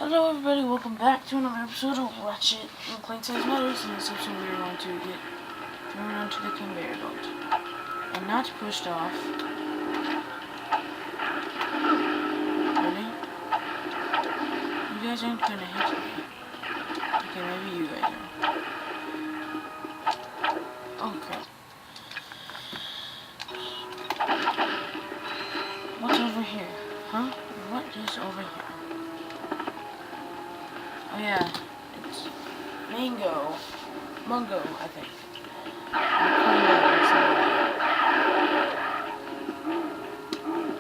Hello everybody, welcome back to another episode of Ratchet and Clank Size Matters. In this episode we are going to get thrown onto the conveyor belt and not pushed off. Really? You guys aren't gonna hit me. Okay, maybe you guys are. Oh crap. What's over here? Huh? What is over here? Oh yeah, it's Mungo, I think.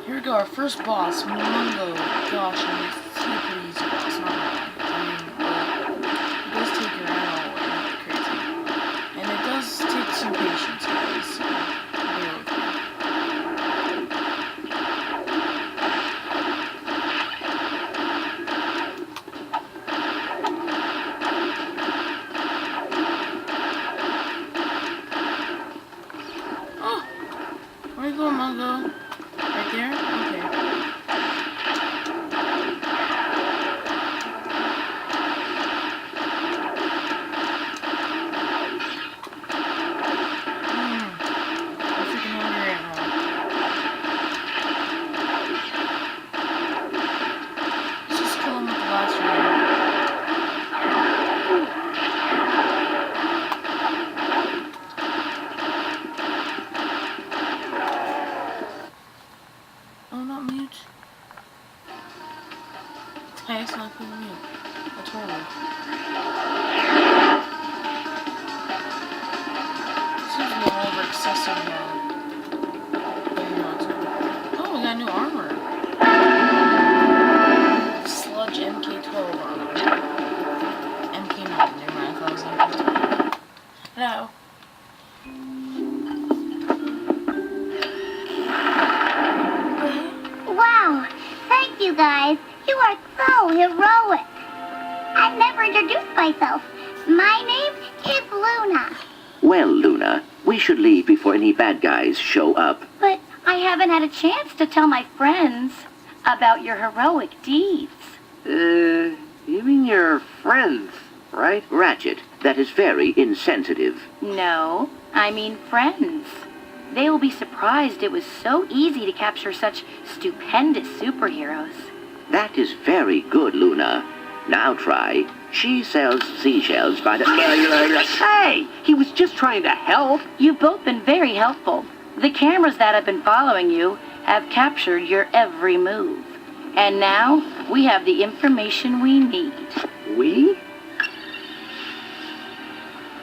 Here we go, our first boss, Mungo. Gosh, and it's super easy boss, not bad. I mean, it does take your ammo like crazy. And it does take some patience, guys, so bear with me. Where you going, Mungo? Right there? Okay. I'm freaking hungry right now. Let's just kill him with the last one. Oh, not mute. Hey, it's not being mute. That's horrible. Seems a little over excessive now. Oh, we got new armor. Sludge MK12 armor. MK9, never mind, I thought it was MK12. Hello. Wow, thank you guys. You are so heroic. I've never introduced myself. My name is Luna. Well, Luna, we should leave before any bad guys show up. But I haven't had a chance to tell my friends about your heroic deeds. You mean your friends, right? Ratchet, that is very insensitive. No, I mean friends. They will be surprised it was so easy to capture such stupendous superheroes. That is very good, Luna. Now try. She sells seashells by the... Hey! He was just trying to help. You've both been very helpful. The cameras that have been following you have captured your every move. And now we have the information we need. We?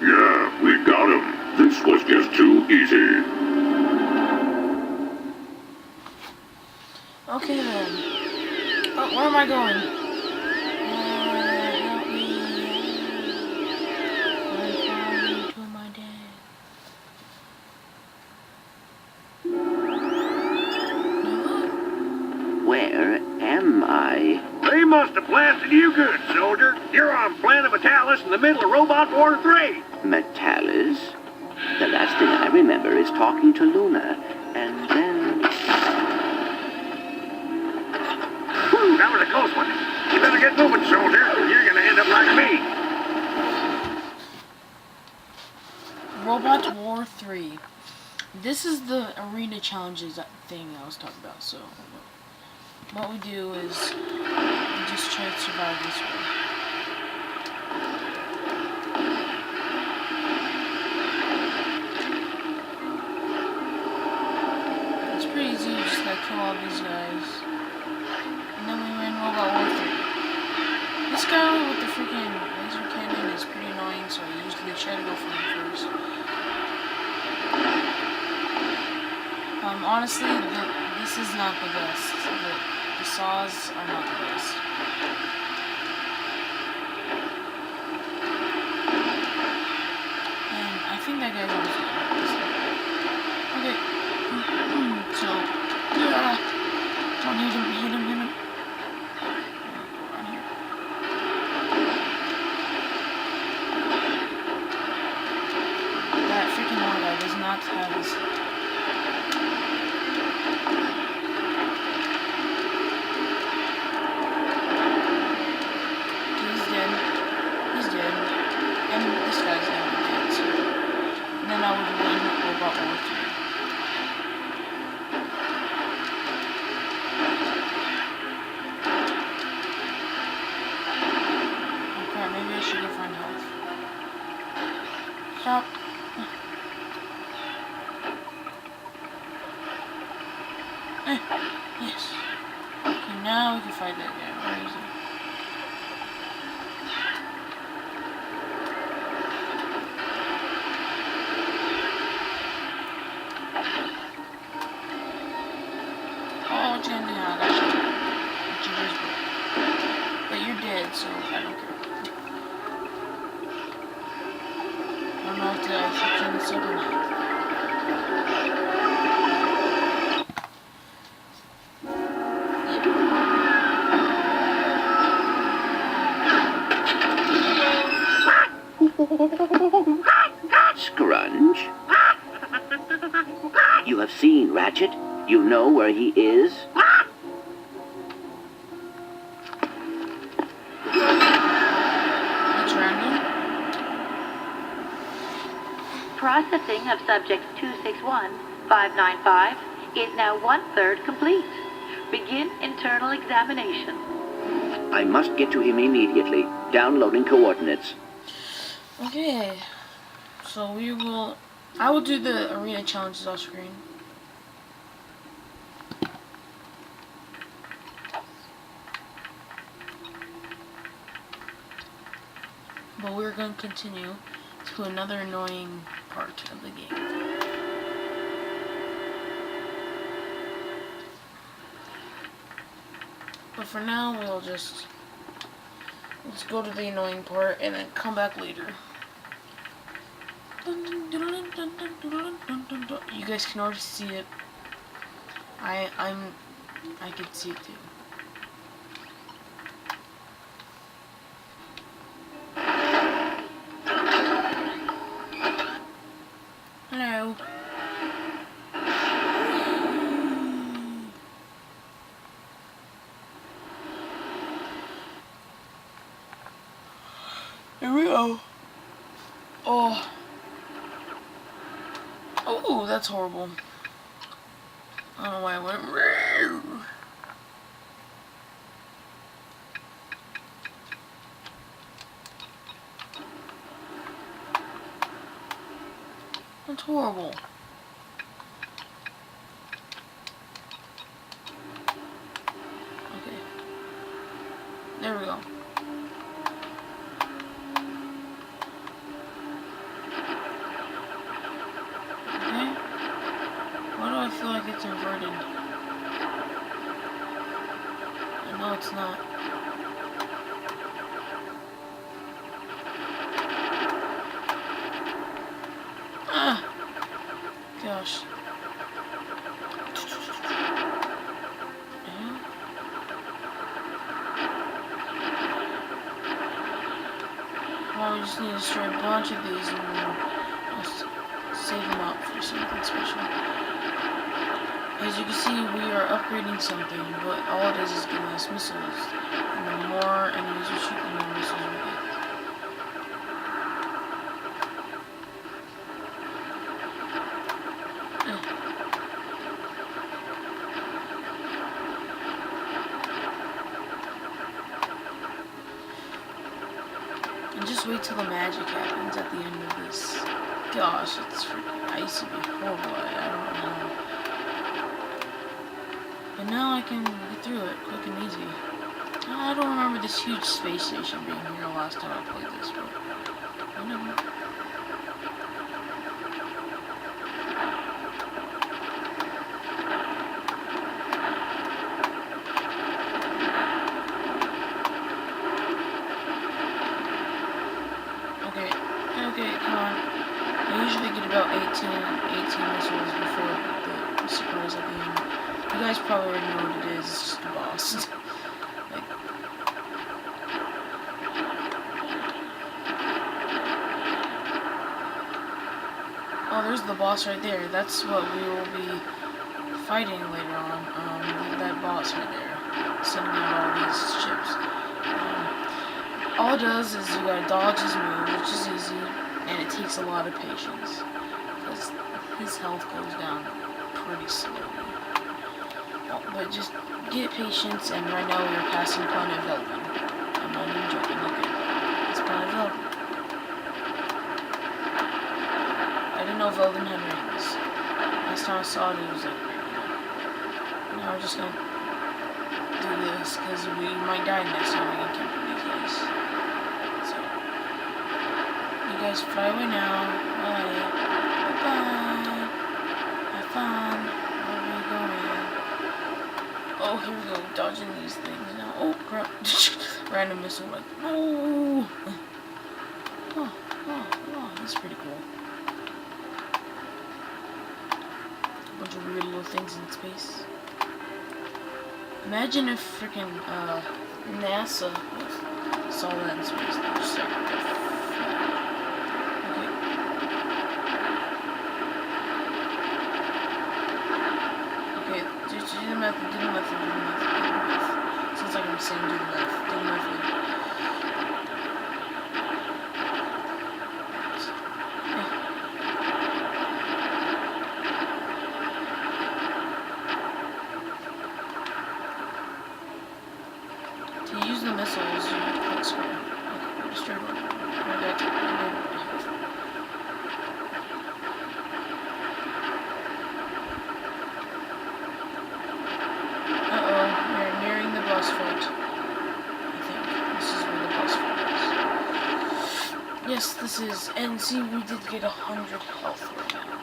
Yeah, we got him. This was just too easy. Okay then. Oh, where am I going? Help me. I'm falling to my death. No? Where am I? They must have blasted you good, soldier. You're on planet Metalis in the middle of Robot War 3. Metalis? The last thing I remember is talking to Luna, and then... Whew, that was a close one. You better get moving, soldier. You're gonna end up like me. Robot War 3. This is the arena challenges thing I was talking about. So, what we do is we just try to survive this way. It's pretty easy. You just like kill all these guys, and then we win Robot War 3. This guy with the freaking laser cannon is pretty annoying, so I usually try to go for him first. Honestly, this is not the best. The saws are not the best. And I think that guy's almost dead. Okay. So, yeah. Don't hit him. Around here. That freaking one guy does not have his... Stop. Yes. Okay, now we can fight that guy. Where is he? Oh, what you gonna do now? I got you. But you just broke. But you're dead, so I don't care. I don't know if I should clean this up or not. Scrunch. You have seen Ratchet? You know where he is? That's random. Processing of subjects 261-595 is now 1/3 complete. Begin internal examination. I must get to him immediately. Downloading coordinates. Okay. So I will do the arena challenges off screen. But we're going to continue to another annoying part of the game. But for now, let's go to the annoying part and then come back later. You guys can already see it. I can see it too. Hello. Here we go. Oh. Oh, that's horrible. I don't know why I went. That's horrible. Okay. There we go. Okay. Why do I feel like it's inverted? I know it's not. Gosh. Yeah. Well, we just need to destroy a bunch of these and then just save them up for something special. As you can see, we are upgrading something, but all it is giving us missiles. And the more enemies we shoot, the more missiles we get. And just wait till the magic happens at the end of this. Gosh, it's freaking icy horrible. I don't know. But now I can get through it quick and easy. I don't remember this huge space station being here last time I played this, but whatever. Okay, come on. I usually get about 18 missiles before the surprise at the end. You guys probably already know what it is. It's just a boss. Like, oh, there's the boss right there. That's what we will be fighting later on. That boss right there, sending out all these ships. All it does is you gotta dodge his move, which is easy, and it takes a lot of patience, because his health goes down pretty slowly. But just get patience, and right now we are passing Planet Velvin. I'm not even joking, look at it. It's Planet Velvin. of Elden Rings. Last time I saw it, it was like, now we're just gonna do this, because we might die next time we get killed with these guys. So, you guys fly away now. Bye. Bye-bye. Have fun. Where are we going? Oh, here we go. Dodging these things now. Oh, crap. Random missile. Like, no. Oh, that's pretty cool. A bunch of weird little things in space. Imagine if freaking NASA saw that in space. They're just like, okay, do the math. Sounds like I'm saying do the math. To use the missiles, you click square. Okay, destroy one. Uh-oh, we're nearing the boss fight. I think this is where the boss fight is. Yes, this is. And see, we did get 100 health right now.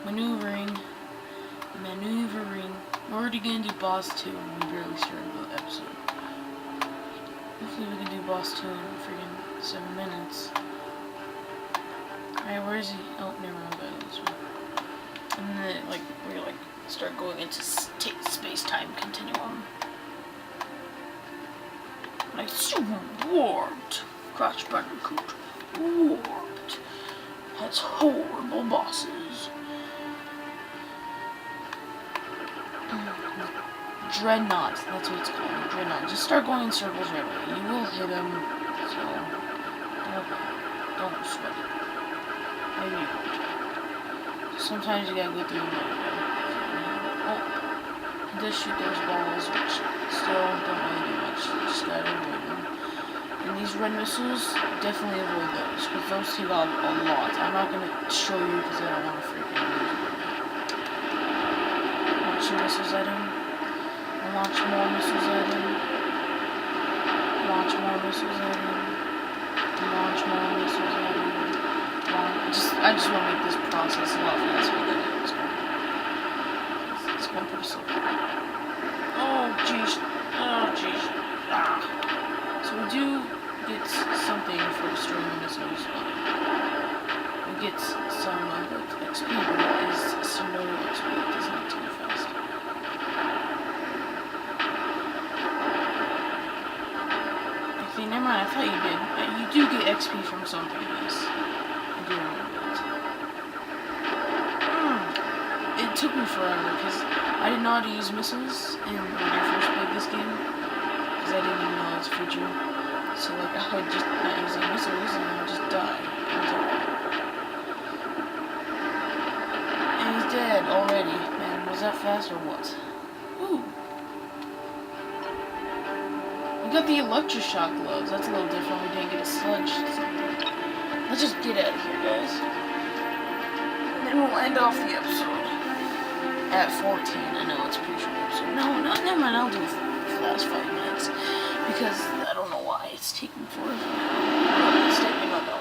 Maneuvering. We're already gonna do boss 2 and we barely started the episode. Hopefully we can do boss 2 in freaking 7 minutes. Alright, where is he? Oh, never mind, go this way. And then we start going into space-time continuum. Like warped. Crouch Bandicoot. Warped. That's horrible bosses. Dreadnought, that's what it's called, Dreadnought. Just start going in circles right away. You will hit him, so don't sweat it. Maybe you won't. Sometimes you gotta go through them right away. Oh, he does shoot those balls, which still don't really do much. You just gotta avoid them. And these red missiles, definitely avoid those, because those take off a lot. I'm not gonna show you because I don't want to freaking lose them. Launch your missiles at him. Launch more missiles at him. Launch more missiles at him. Launch more missiles at him. I just want to make this process a lot faster than it is going. It's going pretty slow. Oh jeez. Ah. So we do get something for destroying the missiles. We get some XP, but it is slow XP. It does not too fast. Okay, never mind. I thought you did. You do get XP from something, yes. I do remember that. It took me forever because I didn't know how to use missiles when I first played this game. Because I didn't even know its feature. So I would just not use missiles and I would just die. And he's dead already. Man, was that fast or what? Ooh. We got the electroshock gloves. That's a little different. We didn't get a sludge. Let's just get out of here, guys. And then we'll end off the episode at 14. I know it's a pretty short episode. No, never mind. I'll do it for the last 5 minutes. Because I don't know why it's taking forever. It's taking about that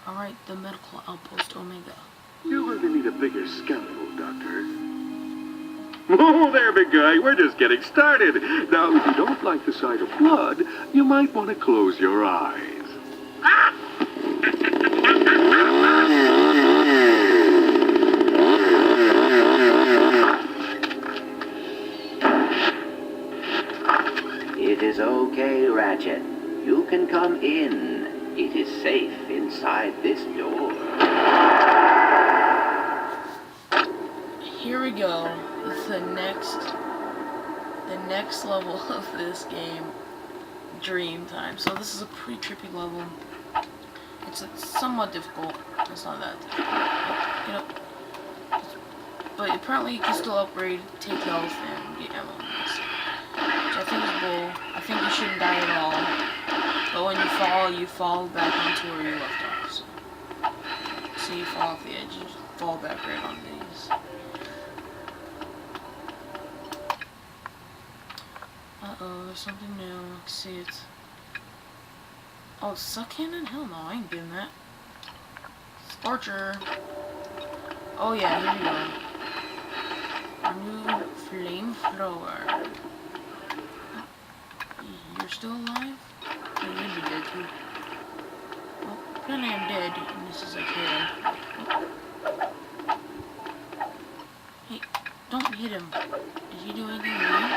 one. Alright, the medical outpost Omega. You're going to need a bigger scalpel, Doctor. Oh, there, big guy. We're just getting started. Now, if you don't like the sight of blood, you might want to close your eyes. Ah! It is okay, Ratchet. You can come in. It is safe inside this door. Here we go. The next level of this game, Dream Time. So this is a pretty trippy level. It's somewhat difficult. It's not that difficult. Get up. but apparently you can still upgrade, take health, and get ammo. Which I think is bull. I think you shouldn't die at all. But when you fall back onto where you left off. So you fall off the edge, you fall back right on these. Uh-oh, there's something new. I can see it. Oh, suck cannon? Hell no, I ain't getting that. Scorcher. Oh yeah, here we go. New flamethrower. You're still alive? Oh, you'd be dead too. Well, apparently I'm dead, and this is like here. Hey, don't hit him. Did he do anything wrong?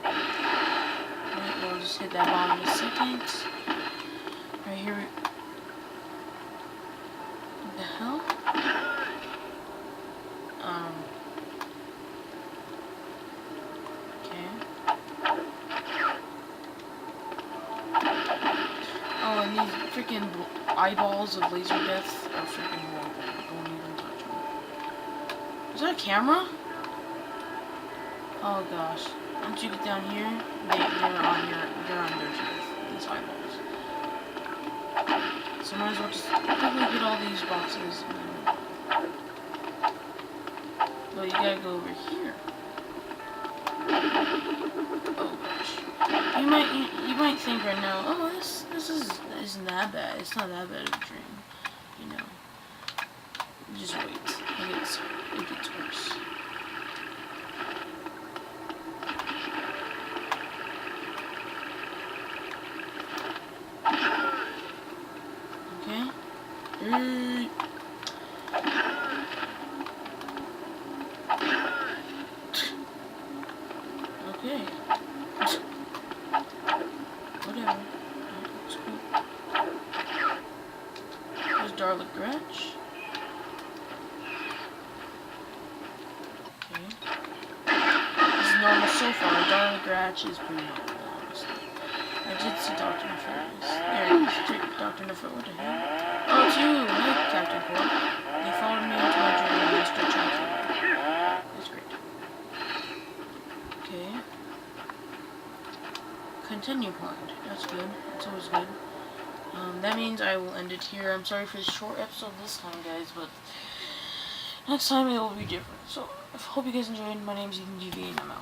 Alright, we'll just hit that bomb in a second. Right here. What the hell? Okay. Oh, and these freaking eyeballs of laser death are freaking horrible. Don't even touch them. Is that a camera? Oh gosh. Once you get down here, they're on their teeth. These eyeballs. So might as well just quickly get all these boxes. But you gotta go over here. Oh gosh. You might think right now, oh this isn't that bad. It's not that bad of a dream. You know. Just wait. It gets worse. Okay. Okay. Whatever. That's cool. There's Darla Gretch. Okay. This is normal so far. Darla Gretch is pretty normal, honestly. I did see Dr. Nefert. There it is. Dr. Nefert, what the hell? Oh, it's you! Hey, Captain Core. They followed me into my journey, Master Chunky. That's great. Okay. Continue part. That's good. That's always good. That means I will end it here. I'm sorry for the short episode this time, guys, but next time it will be different. So, I hope you guys enjoyed. My name's Ethan TV, and I'm out.